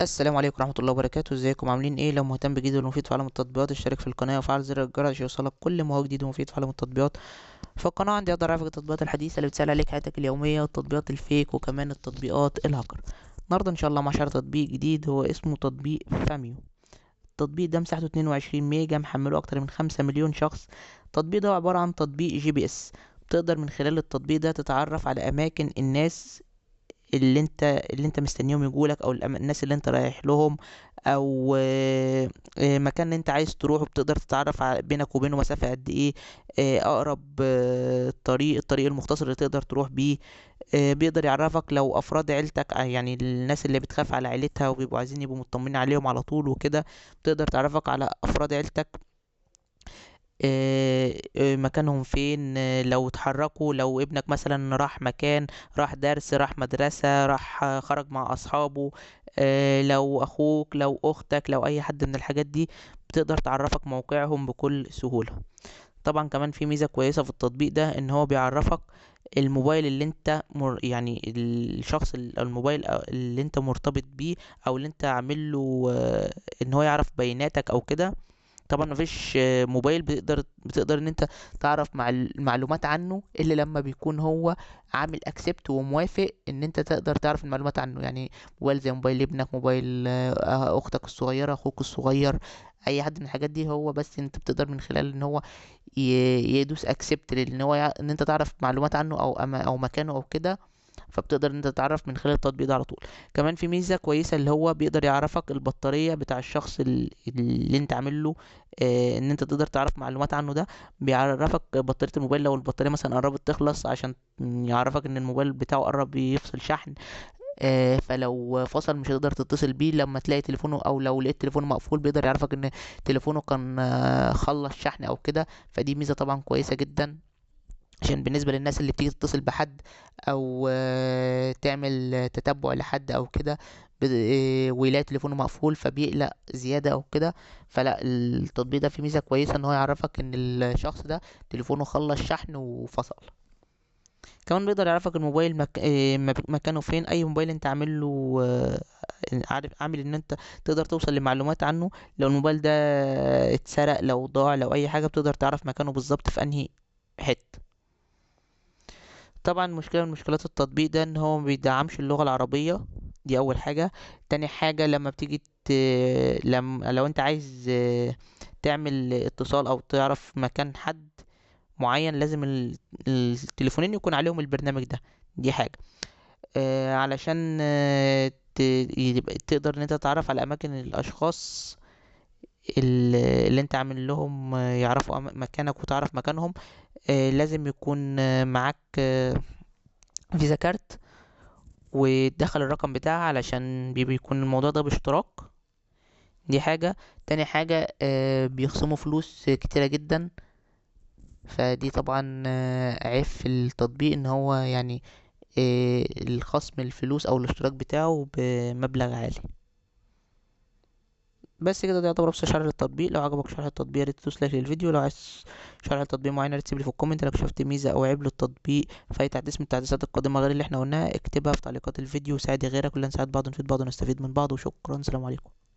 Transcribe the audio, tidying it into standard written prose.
السلام عليكم ورحمة الله وبركاته. ازيكم عاملين ايه؟ لو مهتم بجديد ومفيد في عالم التطبيقات اشترك في القناة وفعل زر الجرس عشان يوصلك كل ما هو جديد ومفيد في عالم التطبيقات. في القناة عندي اقدر اعرفك التطبيقات الحديثة اللي بتسهل عليك حياتك اليومية والتطبيقات الفيك وكمان التطبيقات الهاكر. النهاردة ان شاء الله مع شرح تطبيق جديد هو اسمه تطبيق فاميو. التطبيق ده مساحته 22 ميجا، محمله اكتر من 5 مليون شخص. التطبيق ده عبارة عن تطبيق جي بي اس. تقدر من خلال التطبيق ده تتعرف على اماكن الناس اللي انت مستنيهم يجولك، او الناس اللي انت رايح لهم، او مكان انت عايز تروحه. بتقدر تتعرف بينك وبينه مسافة قد ايه، اقرب الطريق المختصر اللي تقدر تروح بيه. بيقدر يعرفك لو افراد عيلتك، يعني الناس اللي بتخاف على عيلتها وبيبقوا عايزين يبقوا مطمنين عليهم على طول وكده. بتقدر تعرفك على افراد عيلتك، مكانهم فين، لو اتحركوا، لو ابنك مثلا راح مكان، راح درس، راح مدرسة، راح خرج مع أصحابه، لو أخوك، لو أختك، لو أي حد من الحاجات دي. بتقدر تعرفك موقعهم بكل سهولة. طبعا كمان في ميزة كويسة في التطبيق ده ان هو بيعرفك الموبايل اللي انت يعني الشخص الموبايل اللي انت مرتبط بيه، او اللي انت عامل له ان هو يعرف بياناتك او كده. طبعا مفيش موبايل بتقدر ان انت تعرف مع المعلومات عنه الا لما بيكون هو عامل اكسبت وموافق ان انت تقدر تعرف المعلومات عنه. يعني موبايل زي موبايل ابنك، موبايل اختك الصغيرة، اخوك الصغير، اي حد من الحاجات دي. هو بس انت بتقدر من خلال ان هو يدوس اكسبت لان هو ان انت تعرف معلومات عنه او مكانه او كده. فبتقدر ان انت تتعرف من خلال التطبيق ده على طول. كمان في ميزة كويسة اللي هو بيقدر يعرفك البطارية بتاع الشخص اللي انت عامل له ان انت تقدر تعرف معلومات عنه ده. بيعرفك بطارية الموبايل لو البطارية مثلا قربت تخلص، عشان يعرفك ان الموبايل بتاعه قرب يفصل شحن. فلو فصل مش هتقدر تتصل بيه لما تلاقي تليفونه، او لو لقيت تليفونه مقفول بيقدر يعرفك ان تليفونه كان خلص شحن او كده. فدي ميزة طبعا كويسة جدا، عشان بالنسبة للناس اللي بتيجي تتصل بحد او تعمل تتبع لحد او كده، ويلاقي تليفونه مقفول فبيقلق زيادة او كده. فلا، التطبيق ده فيه ميزة كويسة ان هو يعرفك ان الشخص ده تليفونه خلص شحن وفصل. كمان بيقدر يعرفك الموبايل مكانه فين. اي موبايل انت عامل له عارف، عامل ان انت تقدر توصل لمعلومات عنه. لو الموبايل ده اتسرق، لو ضاع، لو اي حاجة، بتقدر تعرف مكانه بالظبط في انهي حتة. طبعا مشكلة من مشكلات التطبيق ده ان هو ما بيدعمش اللغة العربية. دي اول حاجة. تاني حاجة، لما بتيجي لو انت عايز تعمل اتصال او تعرف مكان حد معين، لازم التليفونين يكون عليهم البرنامج ده. دي حاجة علشان تقدر ان انت تتعرف على اماكن الاشخاص اللي انت عامل لهم يعرفوا مكانك وتعرف مكانهم. لازم يكون معاك فيزا كارت، وتدخل الرقم بتاعها علشان بيكون الموضوع ده باشتراك. دي حاجة. تاني حاجة بيخصموا فلوس كتيرة جدا. فدي طبعا عيب في التطبيق ان هو يعني الخصم الفلوس او الاشتراك بتاعه بمبلغ عالي. بس كده، ده يعتبر ابسط شرح للتطبيق. لو عجبك شرح التطبيق يا ريت تدوس لايك للفيديو. لو عايز شرح التطبيق معين يا ريت تسيب لي في الكومنت. لو شفت ميزه او عيب للتطبيق في اي تحديث من التحديثات القادمه غير اللي احنا قلناها، اكتبها في تعليقات الفيديو وساعد غيرك. كلنا نساعد بعض، نفيد بعض ونستفيد من بعض. وشكرا، سلام عليكم.